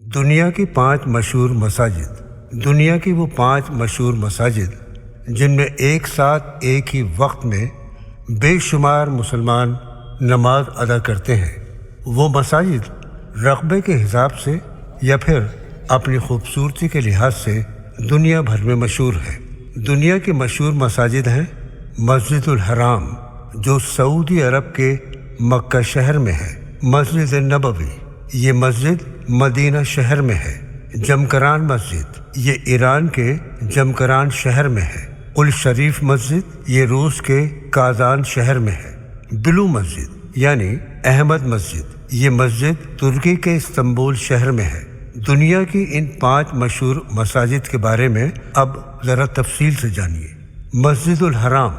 دنیا کی 5 مشہور مساجد۔ دنیا کی وہ 5 مشہور مساجد جن میں ایک ساتھ ایک ہی وقت میں بے شمار مسلمان نماز ادا کرتے ہیں، وہ مساجد رقبے کے حساب سے یا پھر اپنی خوبصورتی کے لحاظ سے دنیا بھر میں مشہور ہے۔ دنیا کی مشہور مساجد ہیں مسجد الحرام جو سعودی عرب کے مکہ شہر میں ہے، مسجد نبوی یہ مسجد مدینہ شہر میں ہے، جمکران مسجد یہ ایران کے جمکران شہر میں ہے، قدس شریف مسجد یہ روس کے کازان شہر میں ہے، بلو مسجد یعنی احمد مسجد یہ مسجد ترکی کے استنبول شہر میں ہے۔ دنیا کی ان 5 مشہور مساجد کے بارے میں اب ذرا تفصیل سے جانیے۔ مسجد الحرام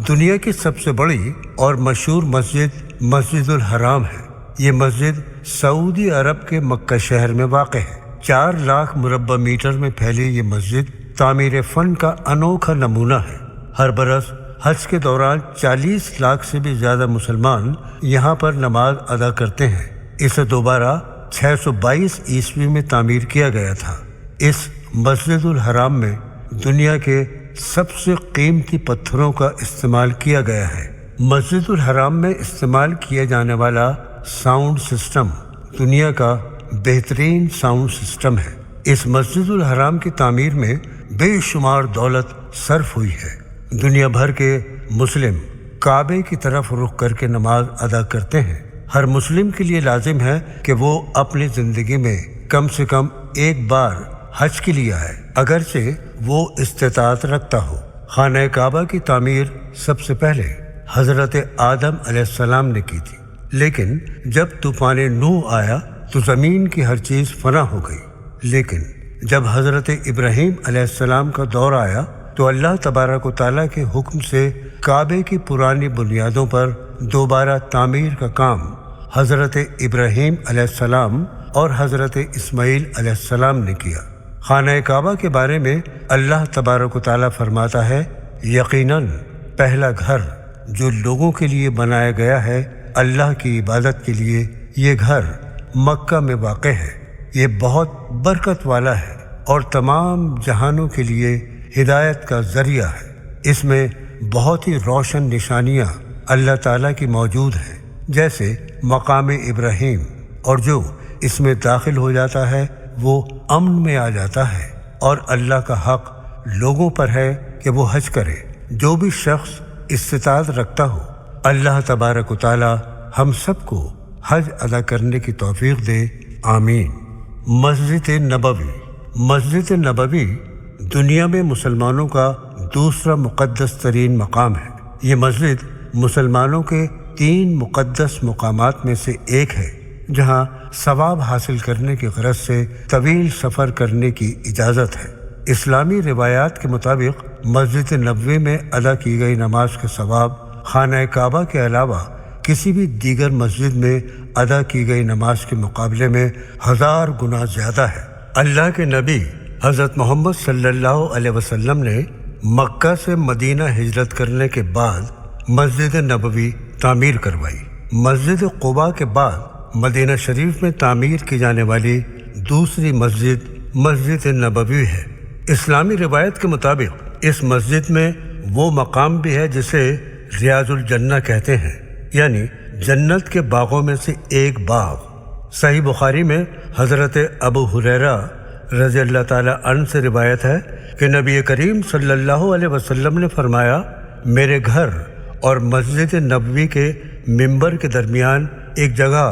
دنیا کی سب سے بڑی اور مشہور مسجد مسجد الحرام ہے۔ یہ مسجد سعودی عرب کے مکہ شہر میں واقع ہے۔ 4 لاکھ مربع میٹر میں پھیلی یہ مسجد تعمیر فن کا انوکھا نمونہ ہے۔ ہر برس حج کے دوران 40 لاکھ سے بھی زیادہ مسلمان یہاں پر نماز ادا کرتے ہیں۔ اسے دوبارہ 622 عیسوی میں تعمیر کیا گیا تھا۔ اس مسجد الحرام میں دنیا کے سب سے قیمتی پتھروں کا استعمال کیا گیا ہے۔ مسجد الحرام میں استعمال کیا جانے والا ساؤنڈ سسٹم دنیا کا بہترین ساؤنڈ سسٹم ہے۔ اس مسجد الحرام کی تعمیر میں بے شمار دولت صرف ہوئی ہے۔ دنیا بھر کے مسلم کعبے کی طرف رخ کر کے نماز ادا کرتے ہیں۔ ہر مسلم کے لیے لازم ہے کہ وہ اپنی زندگی میں کم سے کم ایک بار حج کے لیے آئے، اگرچہ وہ استطاعت رکھتا ہو۔ خانہ کعبہ کی تعمیر سب سے پہلے حضرت آدم علیہ السلام نے کی تھی، لیکن جب طوفان نوح آیا تو زمین کی ہر چیز فنا ہو گئی۔ لیکن جب حضرت ابراہیم علیہ السلام کا دور آیا تو اللہ تبارک و تعالیٰ کے حکم سے کعبے کی پرانی بنیادوں پر دوبارہ تعمیر کا کام حضرت ابراہیم علیہ السلام اور حضرت اسماعیل علیہ السلام نے کیا۔ خانہ کعبہ کے بارے میں اللہ تبارک و تعالیٰ فرماتا ہے، یقیناً پہلا گھر جو لوگوں کے لیے بنایا گیا ہے اللہ کی عبادت کے لیے، یہ گھر مکہ میں واقع ہے۔ یہ بہت برکت والا ہے اور تمام جہانوں کے لیے ہدایت کا ذریعہ ہے۔ اس میں بہت ہی روشن نشانیاں اللہ تعالیٰ کی موجود ہیں، جیسے مقام ابراہیم، اور جو اس میں داخل ہو جاتا ہے وہ امن میں آ جاتا ہے، اور اللہ کا حق لوگوں پر ہے کہ وہ حج کرے۔ جو بھی شخص استطاعت رکھتا ہو، اللہ تبارک و تعالی ہم سب کو حج ادا کرنے کی توفیق دے، آمین۔ مسجد نبوی مسجد نبوی دنیا میں مسلمانوں کا دوسرا مقدس ترین مقام ہے۔ یہ مسجد مسلمانوں کے 3 مقدس مقامات میں سے ایک ہے جہاں ثواب حاصل کرنے کی غرض سے طویل سفر کرنے کی اجازت ہے۔ اسلامی روایات کے مطابق مسجد نبوی میں ادا کی گئی نماز کا ثواب خانہ کعبہ کے علاوہ کسی بھی دیگر مسجد میں ادا کی گئی نماز کے مقابلے میں 1000 گنا زیادہ ہے۔ اللہ کے نبی حضرت محمد صلی اللہ علیہ وسلم نے مکہ سے مدینہ ہجرت کرنے کے بعد مسجد نبوی تعمیر کروائی۔ مسجد قباء کے بعد مدینہ شریف میں تعمیر کی جانے والی دوسری مسجد مسجد نبوی ہے۔ اسلامی روایت کے مطابق اس مسجد میں وہ مقام بھی ہے جسے ریاض الجنہ کہتے ہیں، یعنی جنت کے باغوں میں سے ایک باغ۔ صحیح بخاری میں حضرت ابو ہریرہ رضی اللہ تعالی عنہ سے روایت ہے کہ نبی کریم صلی اللہ علیہ وسلم نے فرمایا، میرے گھر اور مسجد نبوی کے ممبر کے درمیان ایک جگہ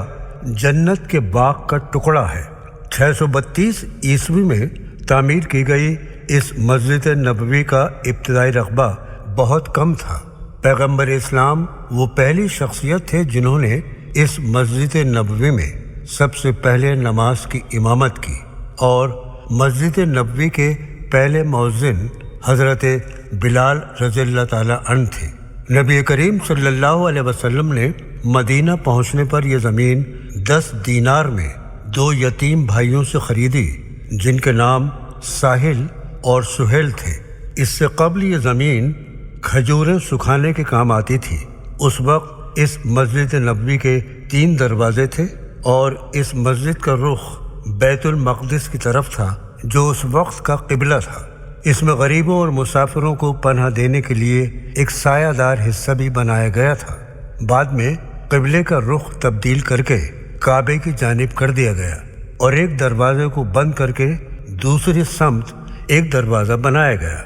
جنت کے باغ کا ٹکڑا ہے۔ 632 عیسوی میں تعمیر کی گئی اس مسجد نبوی کا ابتدائی رقبہ بہت کم تھا۔ پیغمبر اسلام وہ پہلی شخصیت تھے جنہوں نے اس مسجد نبوی میں سب سے پہلے نماز کی امامت کی، اور مسجد نبوی کے پہلے مؤذن حضرت بلال رضی اللہ تعالی عنہ تھے۔ نبی کریم صلی اللہ علیہ وسلم نے مدینہ پہنچنے پر یہ زمین 10 دینار میں 2 یتیم بھائیوں سے خریدی جن کے نام ساحل اور سہیل تھے۔ اس سے قبل یہ زمین کھجوریں سکھانے کے کام آتی تھی۔ اس وقت اس مسجد نبوی کے 3 دروازے تھے اور اس مسجد کا رخ بیت المقدس کی طرف تھا جو اس وقت کا قبلہ تھا۔ اس میں غریبوں اور مسافروں کو پناہ دینے کے لیے ایک سایہ دار حصہ بھی بنایا گیا تھا۔ بعد میں قبلے کا رخ تبدیل کر کے کعبے کی جانب کر دیا گیا اور ایک دروازے کو بند کر کے دوسری سمت ایک دروازہ بنایا گیا۔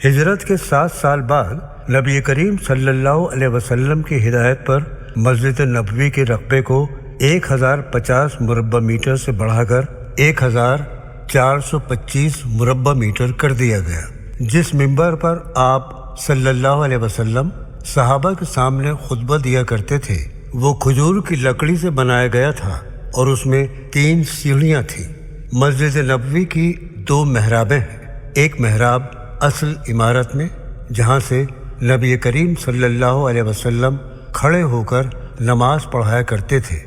ہجرت کے 7 سال بعد نبی کریم صلی اللہ علیہ وسلم کی ہدایت پر مسجد نبوی کے رقبے کو 1050 مربع میٹر سے بڑھا کر 1425 مربع میٹر کر دیا گیا۔ جس منبر پر آپ صلی اللہ علیہ وسلم صحابہ کے سامنے خطبہ دیا کرتے تھے وہ کھجور کی لکڑی سے بنایا گیا تھا اور اس میں 3 سیڑھیاں تھیں۔ مسجد نبوی کی 2 محرابیں ہیں۔ ایک محراب اصل عمارت میں جہاں سے نبی کریم صلی اللہ علیہ وسلم کھڑے ہو کر نماز پڑھایا کرتے تھے،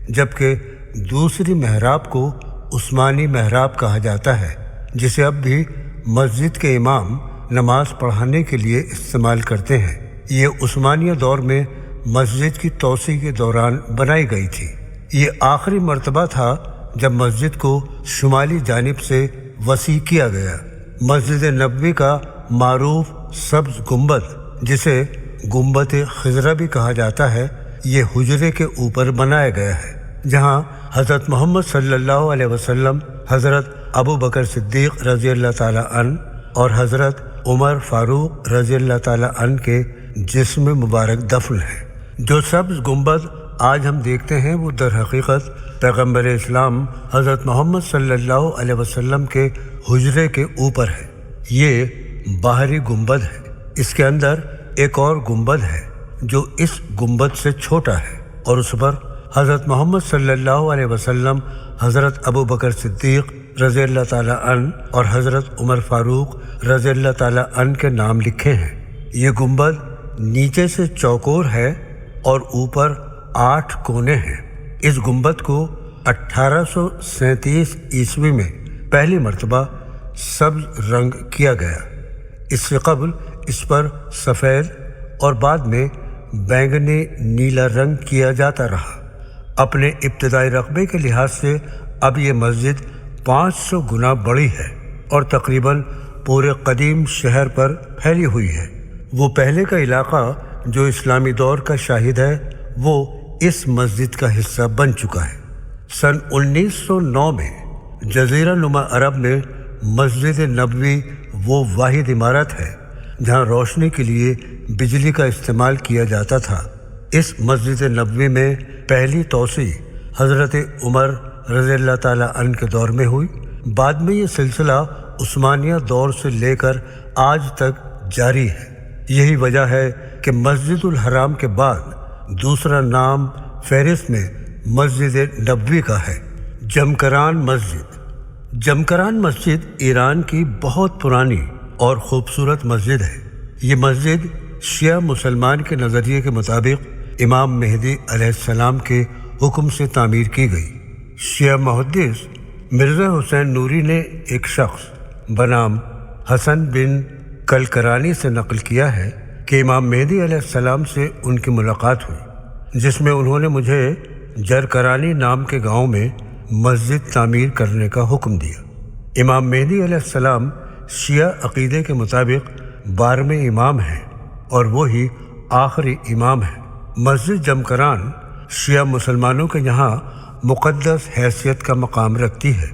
جبکہ دوسری محراب کو عثمانی محراب کہا جاتا ہے، جسے اب بھی مسجد کے امام نماز پڑھانے کے لیے استعمال کرتے ہیں۔ یہ عثمانیہ دور میں مسجد کی توسیع کے دوران بنائی گئی تھی۔ یہ آخری مرتبہ تھا جب مسجد کو شمالی جانب سے وسیع کیا گیا۔ مسجد نبوی کا معروف سبز گنبد، جسے گنبد خضرا بھی کہا جاتا ہے، یہ حجرے کے اوپر بنایا گیا ہے جہاں حضرت محمد صلی اللہ علیہ وسلم، حضرت ابو بکر صدیق رضی اللہ تعالیٰ عنہ اور حضرت عمر فاروق رضی اللہ تعالیٰ عنہ کے جسم مبارک دفن ہیں۔ جو سبز گنبد آج ہم دیکھتے ہیں وہ در حقیقت پیغمبر اسلام حضرت محمد صلی اللہ علیہ وسلم کے حجرے کے اوپر ہے۔ یہ باہری گنبد ہے۔ اس کے اندر ایک اور گنبد ہے جو اس گنبد سے چھوٹا ہے اور اس پر حضرت محمد صلی اللہ علیہ وسلم، حضرت ابو بکر صدیق رضی اللہ تعالیٰ عنہ اور حضرت عمر فاروق رضی اللہ تعالیٰ عنہ کے نام لکھے ہیں۔ یہ گنبد نیچے سے چوکور ہے اور اوپر 8 کونے ہیں۔ اس گنبد کو 1837 عیسوی میں پہلی مرتبہ سبز رنگ کیا گیا۔ اس سے قبل اس پر سفید اور بعد میں بینگنی نیلا رنگ کیا جاتا رہا۔ اپنے ابتدائی رقبے کے لحاظ سے اب یہ مسجد 500 گنا بڑی ہے اور تقریباً پورے قدیم شہر پر پھیلی ہوئی ہے۔ وہ پہلے کا علاقہ جو اسلامی دور کا شاہد ہے وہ اس مسجد کا حصہ بن چکا ہے۔ سن 1909 میں جزیرہ نما عرب میں مسجد نبوی وہ واحد عمارت ہے جہاں روشنی کے لیے بجلی کا استعمال کیا جاتا تھا۔ اس مسجد نبوی میں پہلی توسیع حضرت عمر رضی اللہ تعالیٰ عنہ کے دور میں ہوئی۔ بعد میں یہ سلسلہ عثمانیہ دور سے لے کر آج تک جاری ہے۔ یہی وجہ ہے کہ مسجد الحرام کے بعد دوسرا نام فہرست میں مسجد نبوی کا ہے۔ جمکران مسجد۔ جمکران مسجد ایران کی بہت پرانی اور خوبصورت مسجد ہے۔ یہ مسجد شیعہ مسلمان کے نظریے کے مطابق امام مہدی علیہ السلام کے حکم سے تعمیر کی گئی۔ شیعہ محدث مرزا حسین نوری نے ایک شخص بنام حسن بن کلکرانی سے نقل کیا ہے کہ امام مہدی علیہ السلام سے ان کی ملاقات ہوئی، جس میں انہوں نے مجھے جرکرانی نام کے گاؤں میں مسجد تعمیر کرنے کا حکم دیا۔ امام مہدی علیہ السلام شیعہ عقیدے کے مطابق 12ویں امام ہیں اور وہی آخری امام ہیں۔ مسجد جمکران شیعہ مسلمانوں کے یہاں مقدس حیثیت کا مقام رکھتی ہے۔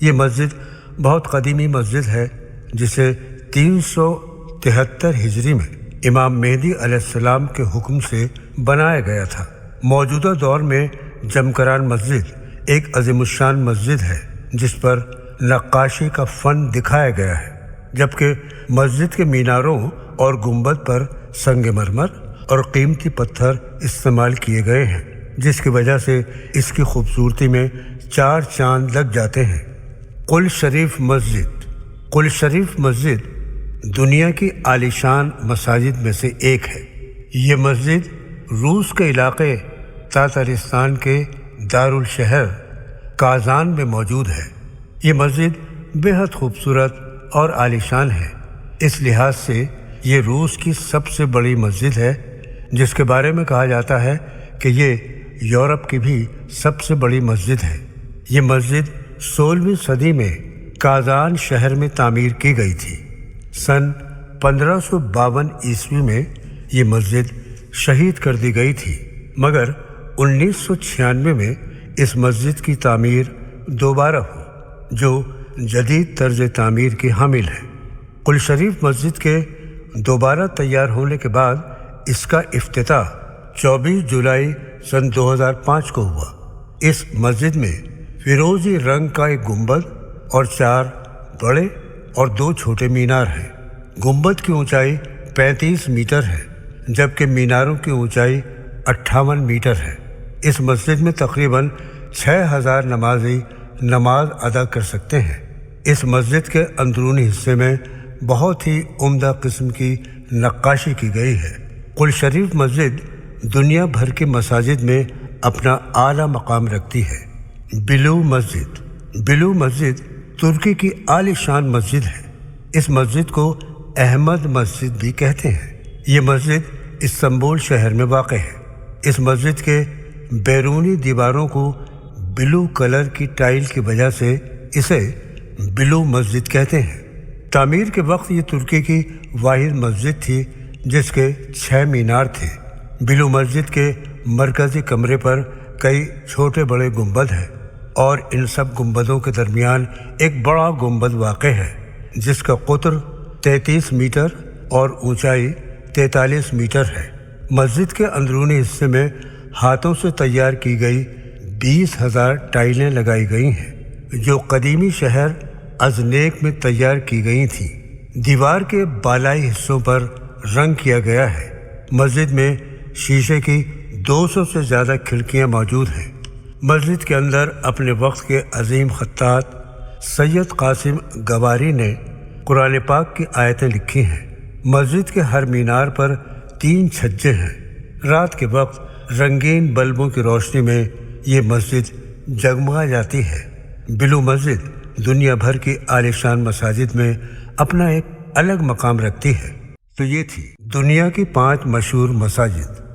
یہ مسجد بہت قدیمی مسجد ہے جسے 373 ہجری میں امام مہدی علیہ السلام کے حکم سے بنایا گیا تھا۔ موجودہ دور میں جمکران مسجد ایک عظیم الشان مسجد ہے جس پر نقاشی کا فن دکھایا گیا ہے، جبکہ مسجد کے میناروں اور گنبد پر سنگ مرمر اور قیمتی پتھر استعمال کیے گئے ہیں، جس کی وجہ سے اس کی خوبصورتی میں 4 چاند لگ جاتے ہیں۔ قل شریف مسجد۔ قل شریف مسجد دنیا کی عالیشان مساجد میں سے ایک ہے۔ یہ مسجد روس کے علاقے تاتارستان کے دارالشہر کازان میں موجود ہے۔ یہ مسجد بے حد خوبصورت اور عالیشان ہے۔ اس لحاظ سے یہ روس کی سب سے بڑی مسجد ہے، جس کے بارے میں کہا جاتا ہے کہ یہ یورپ کی بھی سب سے بڑی مسجد ہے۔ یہ مسجد 16ویں صدی میں کازان شہر میں تعمیر کی گئی تھی۔ سن 1552 عیسوی میں یہ مسجد شہید کر دی گئی تھی، مگر 1996 میں اس مسجد کی تعمیر دوبارہ ہوئی، جو جدید طرز تعمیر کی حامل ہے۔ قدس شریف مسجد کے دوبارہ تیار ہونے کے بعد اس کا افتتاح 24 جولائی سن 2005 کو ہوا۔ اس مسجد میں فیروزی رنگ کا ایک گنبد اور 4 بڑے اور 2 چھوٹے مینار ہیں۔ گنبد کی اونچائی 35 میٹر ہے، جبکہ میناروں کی اونچائی 58 میٹر ہے۔ اس مسجد میں تقریباً 6000 نمازی نماز ادا کر سکتے ہیں۔ اس مسجد کے اندرونی حصے میں بہت ہی عمدہ قسم کی نقاشی کی گئی ہے۔ قدس شریف مسجد دنیا بھر کی مساجد میں اپنا اعلیٰ مقام رکھتی ہے۔ بلو مسجد ترکی کی عالی شان مسجد ہے۔ اس مسجد کو احمد مسجد بھی کہتے ہیں۔ یہ مسجد استنبول شہر میں واقع ہے۔ اس مسجد کے بیرونی دیواروں کو بلو کلر کی ٹائل کی وجہ سے اسے بلو مسجد کہتے ہیں۔ تعمیر کے وقت یہ ترکی کی واحد مسجد تھی جس کے 6 مینار تھے۔ بلو مسجد کے مرکزی کمرے پر کئی چھوٹے بڑے گنبد ہیں، اور ان سب گنبدوں کے درمیان ایک بڑا گنبد واقع ہے جس کا قطر 33 میٹر اور اونچائی 43 میٹر ہے۔ مسجد کے اندرونی حصے میں ہاتھوں سے تیار کی گئی 20,000 ٹائلیں لگائی گئی ہیں، جو قدیمی شہر ازنیک میں تیار کی گئی تھیں۔ دیوار کے بالائی حصوں پر رنگ کیا گیا ہے۔ مسجد میں شیشے کی 200 سے زیادہ کھڑکیاں موجود ہیں۔ مسجد کے اندر اپنے وقت کے عظیم خطاط سید قاسم گواری نے قرآن پاک کی آیتیں لکھی ہیں۔ مسجد کے ہر مینار پر 3 چھجے ہیں۔ رات کے وقت رنگین بلبوں کی روشنی میں یہ مسجد جگمگا جاتی ہے۔ بلو مسجد دنیا بھر کی عالی شان مساجد میں اپنا ایک الگ مقام رکھتی ہے۔ تو یہ تھی دنیا کی 5 مشہور مساجد۔